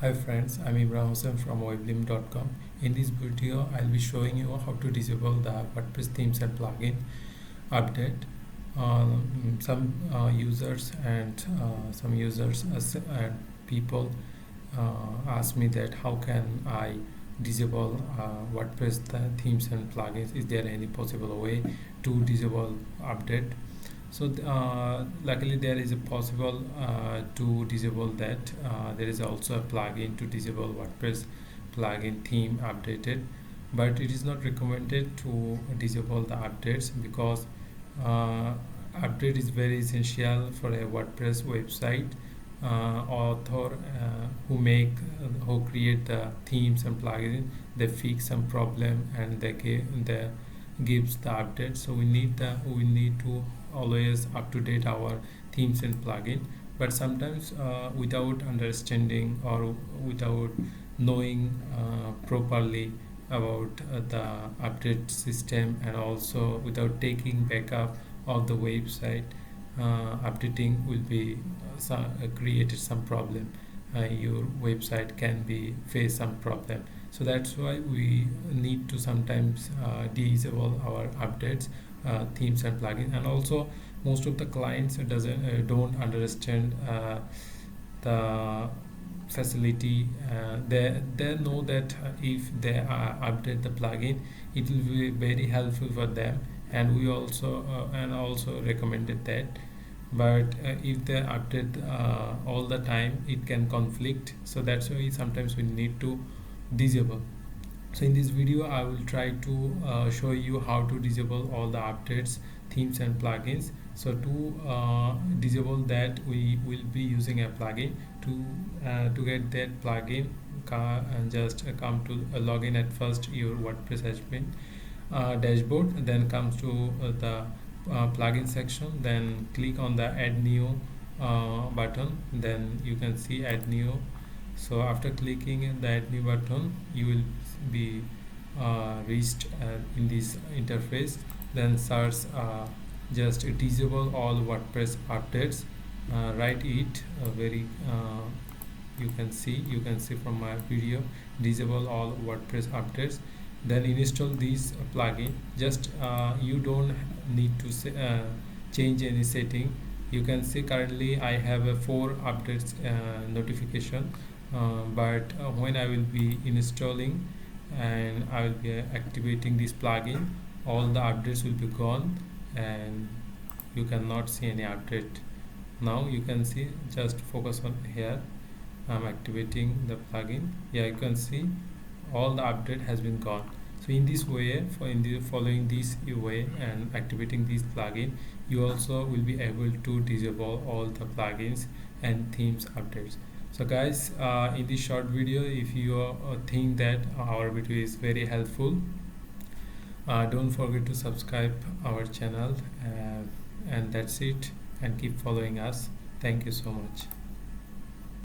Hi friends, I'm Imran Hossain from weblim.com. In this video, I'll be showing you how to disable the WordPress themes and plugin update. Some users and people ask me that how can I disable WordPress themes and plugins? Is there any possible way to disable update? So luckily there is a possible to disable that. There is also a plugin to disable WordPress plugin theme updated, but it is not recommended to disable the updates because uh, update is very essential for a WordPress website. Author who create the themes and plugins, they fix some problem and they gives the update. So we need to always up to date our themes and plugin. But sometimes without understanding or without knowing properly about the update system, and also without taking backup of the website, updating will be created some problem. Your website can be face some problem. So that's why we need to sometimes disable our updates, themes and plugins. And also most of the clients don't understand the facility. They know that if they update the plugin, it will be very helpful for them, and we also recommended that. But if they update all the time, it can conflict. So that's why sometimes we need to disable. So in this video I will try to show you how to disable all the updates, themes and plugins. So to disable that, we will be using a plugin. To get that plugin, and just come to login at first your WordPress admin dashboard, then comes to the plugin section, then click on the add new button, then you can see add new. So after clicking the add new button, you will be reached in this interface. Then search just disable all WordPress updates. Write it very you can see from my video, disable all WordPress updates. Then install this plugin. Just you don't need to change any setting. You can see currently I have a 4 updates notification, but when I will be installing and I will be activating this plugin, all the updates will be gone and you cannot see any update. Now you can see, just focus on here. I'm activating the plugin. Yeah, you can see all the update has been gone. So in this way, following this way and activating this plugin, you also will be able to disable all the plugins and themes updates. So guys, in this short video, if you think that our video is very helpful, don't forget to subscribe our channel, and that's it, and keep following us. Thank you so much.